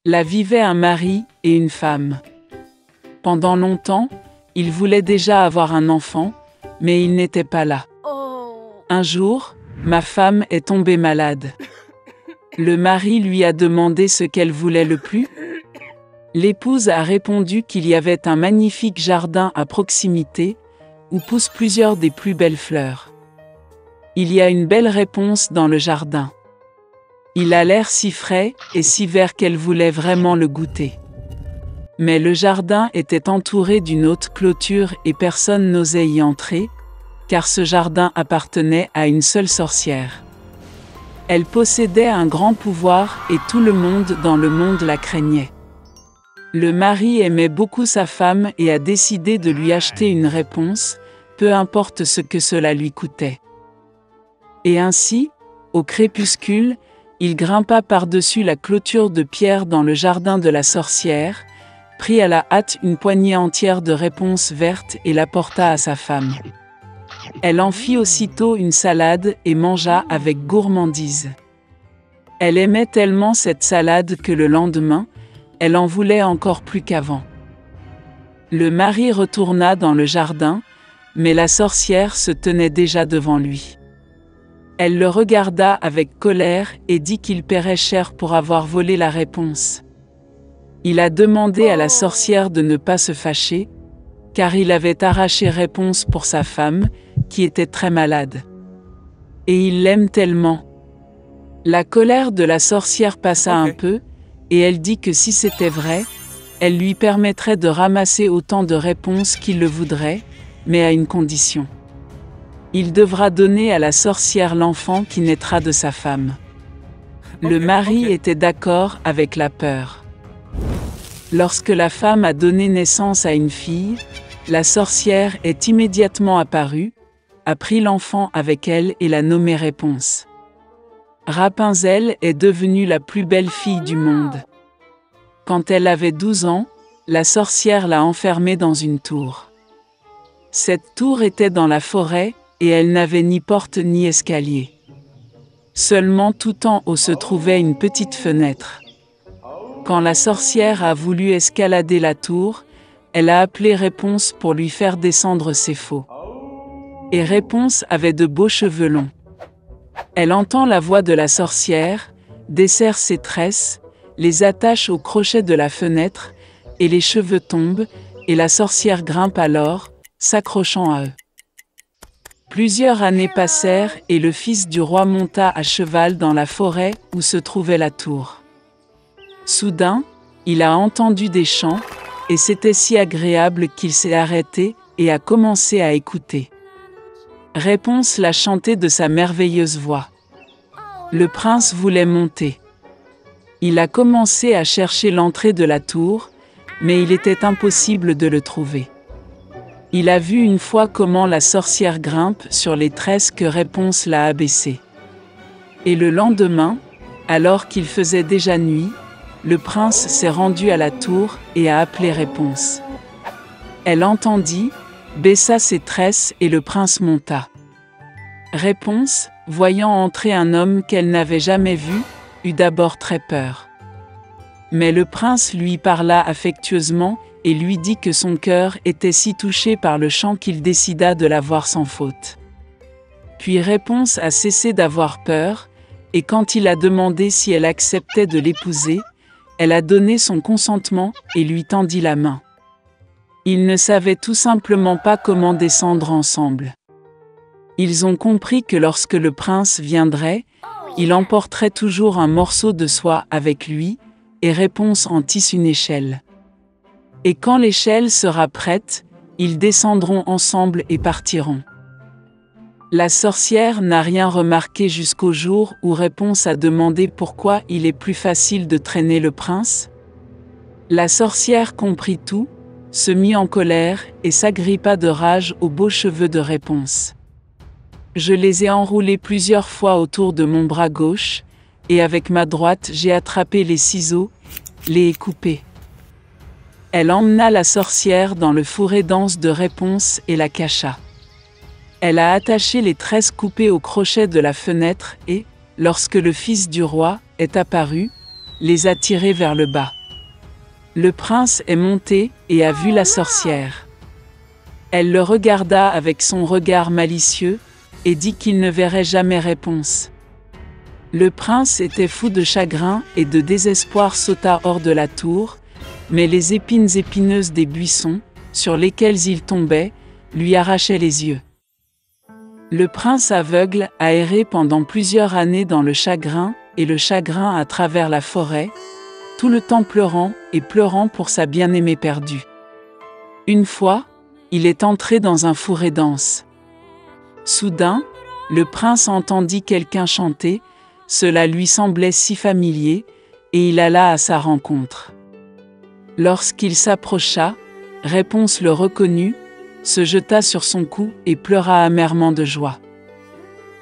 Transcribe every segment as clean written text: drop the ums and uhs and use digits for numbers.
Là vivaient un mari et une femme. Pendant longtemps, ils voulaient déjà avoir un enfant, mais il n'était pas là. Un jour, ma femme est tombée malade. Le mari lui a demandé ce qu'elle voulait le plus. L'épouse a répondu qu'il y avait un magnifique jardin à proximité, où poussent plusieurs des plus belles fleurs. Il y a une belle réponse dans le jardin. Il a l'air si frais et si vert qu'elle voulait vraiment le goûter. Mais le jardin était entouré d'une haute clôture et personne n'osait y entrer, car ce jardin appartenait à une seule sorcière. Elle possédait un grand pouvoir et tout le monde dans le monde la craignait. Le mari aimait beaucoup sa femme et a décidé de lui acheter une réponse, peu importe ce que cela lui coûtait. Et ainsi, au crépuscule, il grimpa par-dessus la clôture de pierre dans le jardin de la sorcière, prit à la hâte une poignée entière de réponses vertes et l'apporta à sa femme. Elle en fit aussitôt une salade et mangea avec gourmandise. Elle aimait tellement cette salade que le lendemain, elle en voulait encore plus qu'avant. Le mari retourna dans le jardin, mais la sorcière se tenait déjà devant lui. Elle le regarda avec colère et dit qu'il paierait cher pour avoir volé la réponse. Il a demandé à la sorcière de ne pas se fâcher, car il avait arraché réponse pour sa femme, qui était très malade. Et il l'aime tellement. La colère de la sorcière passa un peu, et elle dit que si c'était vrai, elle lui permettrait de ramasser autant de réponses qu'il le voudrait, mais à une condition. Il devra donner à la sorcière l'enfant qui naîtra de sa femme. Le mari était d'accord avec la peur. Lorsque la femme a donné naissance à une fille, la sorcière est immédiatement apparue, a pris l'enfant avec elle et l'a nommé Réponse. Rapunzel est devenue la plus belle fille du monde. Quand elle avait 12 ans, la sorcière l'a enfermée dans une tour. Cette tour était dans la forêt et elle n'avait ni porte ni escalier. Seulement tout en haut se trouvait une petite fenêtre. Quand la sorcière a voulu escalader la tour, elle a appelé Réponse pour lui faire descendre ses faux. Et Réponse avait de beaux cheveux longs. Elle entend la voix de la sorcière, desserre ses tresses, les attache au crochet de la fenêtre, et les cheveux tombent, et la sorcière grimpe alors, s'accrochant à eux. Plusieurs années passèrent et le fils du roi monta à cheval dans la forêt où se trouvait la tour. Soudain, il a entendu des chants, et c'était si agréable qu'il s'est arrêté et a commencé à écouter. Réponse l'a chanté de sa merveilleuse voix. Le prince voulait monter. Il a commencé à chercher l'entrée de la tour, mais il était impossible de le trouver. Il a vu une fois comment la sorcière grimpe sur les tresses que Réponse l'a abaissées. Et le lendemain, alors qu'il faisait déjà nuit, le prince s'est rendu à la tour et a appelé Réponse. Elle entendit, baissa ses tresses et le prince monta. Réponse, voyant entrer un homme qu'elle n'avait jamais vu, eut d'abord très peur. Mais le prince lui parla affectueusement et lui dit que son cœur était si touché par le chant qu'il décida de la voir sans faute. Puis Réponse a cessé d'avoir peur, et quand il a demandé si elle acceptait de l'épouser, elle a donné son consentement et lui tendit la main. Ils ne savaient tout simplement pas comment descendre ensemble. Ils ont compris que lorsque le prince viendrait, il emporterait toujours un morceau de soie avec lui, et Réponse en tisse une échelle. Et quand l'échelle sera prête, ils descendront ensemble et partiront. La sorcière n'a rien remarqué jusqu'au jour où Réponse a demandé pourquoi il est plus facile de traîner le prince. La sorcière comprit tout, se mit en colère et s'agrippa de rage aux beaux cheveux de Réponse. Je les ai enroulés plusieurs fois autour de mon bras gauche, et avec ma droite j'ai attrapé les ciseaux, les ai coupés. Elle emmena la sorcière dans le fourré dense de Réponse et la cacha. Elle a attaché les tresses coupées au crochet de la fenêtre et, lorsque le fils du roi est apparu, les a tirées vers le bas. Le prince est monté et a vu la sorcière. Elle le regarda avec son regard malicieux et dit qu'il ne verrait jamais réponse. Le prince était fou de chagrin et de désespoir, sauta hors de la tour, mais les épines épineuses des buissons, sur lesquels il tombait, lui arrachaient les yeux. Le prince aveugle a erré pendant plusieurs années dans le chagrin et le chagrin à travers la forêt, tout le temps pleurant et pleurant pour sa bien-aimée perdue. Une fois, il est entré dans un fourré dense. Soudain, le prince entendit quelqu'un chanter, cela lui semblait si familier, et il alla à sa rencontre. Lorsqu'il s'approcha, Réponse le reconnut, se jeta sur son cou et pleura amèrement de joie.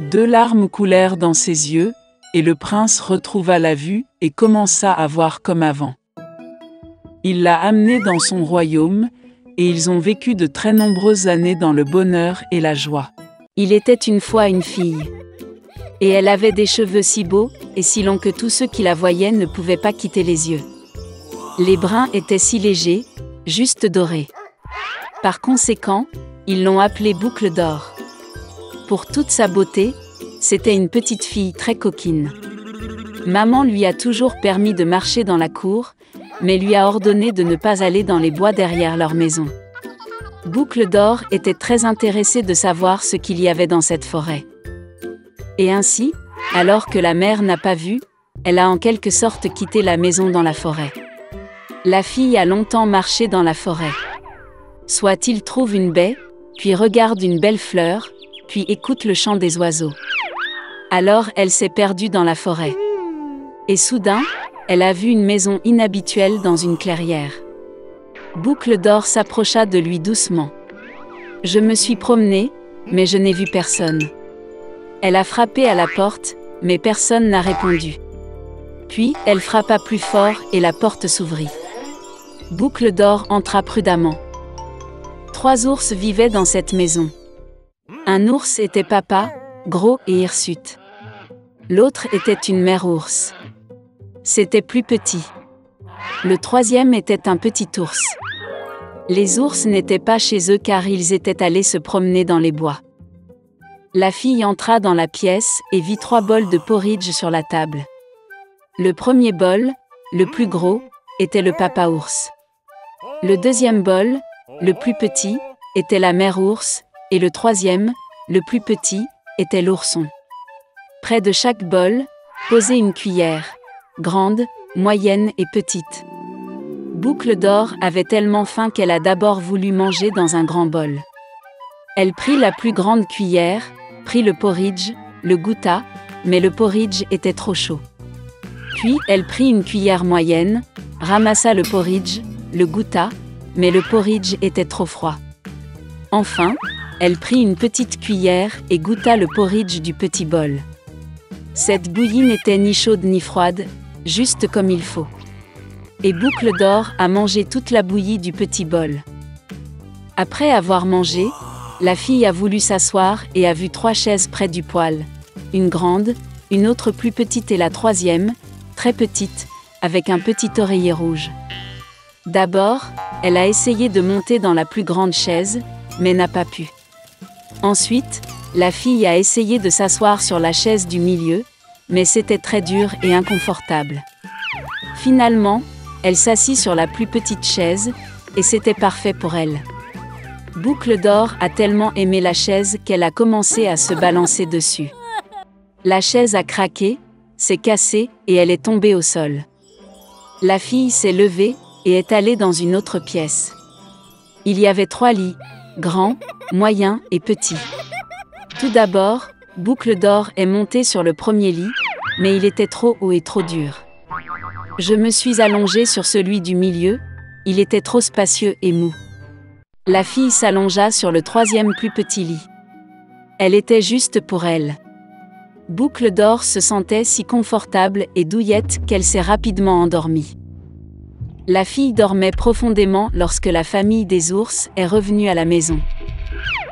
2 larmes coulèrent dans ses yeux, et le prince retrouva la vue et commença à voir comme avant. Il l'a amené dans son royaume, et ils ont vécu de très nombreuses années dans le bonheur et la joie. Il était une fois une fille. Et elle avait des cheveux si beaux et si longs que tous ceux qui la voyaient ne pouvaient pas quitter les yeux. Les brins étaient si légers, juste dorés. Par conséquent, ils l'ont appelée Boucle d'or. Pour toute sa beauté, c'était une petite fille très coquine. Maman lui a toujours permis de marcher dans la cour, mais lui a ordonné de ne pas aller dans les bois derrière leur maison. Boucle d'or était très intéressée de savoir ce qu'il y avait dans cette forêt. Et ainsi, alors que la mère n'a pas vu, elle a en quelque sorte quitté la maison dans la forêt. La fille a longtemps marché dans la forêt. Soit il trouve une baie, puis regarde une belle fleur, puis écoute le chant des oiseaux. Alors elle s'est perdue dans la forêt. Et soudain, elle a vu une maison inhabituelle dans une clairière. Boucle d'or s'approcha de lui doucement. « Je me suis promenée, mais je n'ai vu personne. » Elle a frappé à la porte, mais personne n'a répondu. Puis, elle frappa plus fort et la porte s'ouvrit. Boucle d'or entra prudemment. 3 ours vivaient dans cette maison. Un ours était papa, gros et hirsute. L'autre était une mère ours. C'était plus petit. Le 3e était un petit ours. Les ours n'étaient pas chez eux car ils étaient allés se promener dans les bois. La fille entra dans la pièce et vit 3 bols de porridge sur la table. Le premier bol, le plus gros, était le papa ours. Le 2e bol, le plus petit, était la mère ours, et le 3e, le plus petit, était l'ourson. Près de chaque bol, posait une cuillère, grande, moyenne et petite. Boucle d'or avait tellement faim qu'elle a d'abord voulu manger dans un grand bol. Elle prit la plus grande cuillère, prit le porridge, le goûta, mais le porridge était trop chaud. Puis elle prit une cuillère moyenne, ramassa le porridge, le goûta, mais le porridge était trop froid. Enfin, elle prit une petite cuillère et goûta le porridge du petit bol. Cette bouillie n'était ni chaude ni froide, juste comme il faut. Et Boucle d'or a mangé toute la bouillie du petit bol. Après avoir mangé, la fille a voulu s'asseoir et a vu 3 chaises près du poêle. Une grande, une autre plus petite et la 3e, très petite, avec un petit oreiller rouge. D'abord, elle a essayé de monter dans la plus grande chaise, mais n'a pas pu. Ensuite, la fille a essayé de s'asseoir sur la chaise du milieu, mais c'était très dur et inconfortable. Finalement, elle s'assit sur la plus petite chaise, et c'était parfait pour elle. Boucle d'or a tellement aimé la chaise qu'elle a commencé à se balancer dessus. La chaise a craqué, s'est cassée et elle est tombée au sol. La fille s'est levée et est allée dans une autre pièce. Il y avait 3 lits, grands, moyens et petits. Tout d'abord, Boucle d'or est montée sur le premier lit, mais il était trop haut et trop dur. Je me suis allongée sur celui du milieu, il était trop spacieux et mou. La fille s'allongea sur le 3e plus petit lit. Elle était juste pour elle. Boucle d'or se sentait si confortable et douillette qu'elle s'est rapidement endormie. La fille dormait profondément lorsque la famille des ours est revenue à la maison.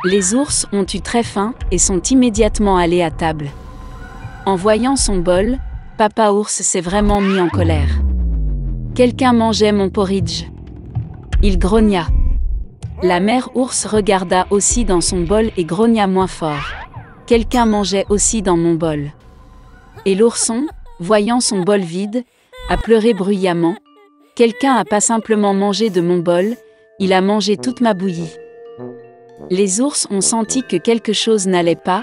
Les ours ont eu très faim et sont immédiatement allés à table. En voyant son bol, papa ours s'est vraiment mis en colère. Quelqu'un mangeait mon porridge. Il grogna. La mère ours regarda aussi dans son bol et grogna moins fort. Quelqu'un mangeait aussi dans mon bol. Et l'ourson, voyant son bol vide, a pleuré bruyamment. Quelqu'un n'a pas simplement mangé de mon bol, il a mangé toute ma bouillie. Les ours ont senti que quelque chose n'allait pas,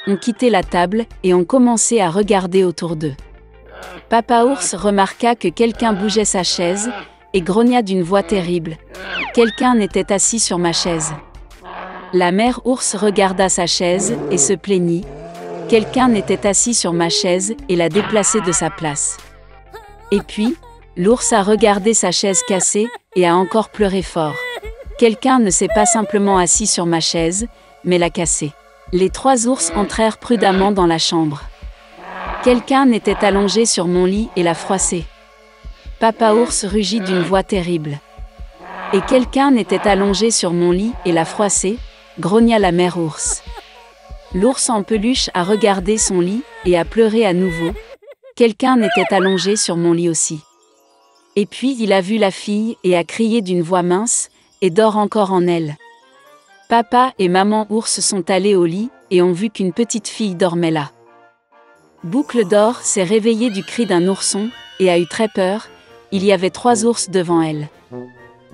ont quitté la table et ont commencé à regarder autour d'eux. Papa ours remarqua que quelqu'un bougeait sa chaise et grogna d'une voix terrible. Quelqu'un était assis sur ma chaise. La mère ours regarda sa chaise et se plaignit. Quelqu'un était assis sur ma chaise et l'a déplacée de sa place. Et puis, l'ours a regardé sa chaise cassée et a encore pleuré fort. Quelqu'un ne s'est pas simplement assis sur ma chaise, mais l'a cassée. Les 3 ours entrèrent prudemment dans la chambre. Quelqu'un était allongé sur mon lit et l'a froissé. Papa ours rugit d'une voix terrible. Et quelqu'un était allongé sur mon lit et l'a froissé, grogna la mère ours. L'ours en peluche a regardé son lit et a pleuré à nouveau. Quelqu'un était allongé sur mon lit aussi. Et puis il a vu la fille et a crié d'une voix mince, et dort encore en elle. Papa et maman ours sont allés au lit et ont vu qu'une petite fille dormait là. Boucle d'or s'est réveillée du cri d'un ourson et a eu très peur, il y avait 3 ours devant elle.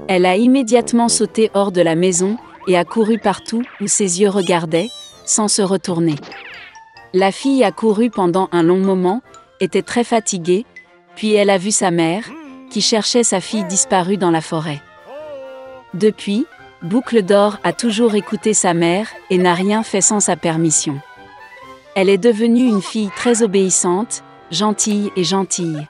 Elle a immédiatement sauté hors de la maison et a couru partout où ses yeux regardaient, sans se retourner. La fille a couru pendant un long moment, était très fatiguée, puis elle a vu sa mère, qui cherchait sa fille disparue dans la forêt. Depuis, Boucle d'or a toujours écouté sa mère et n'a rien fait sans sa permission. Elle est devenue une fille très obéissante, gentille et gentille.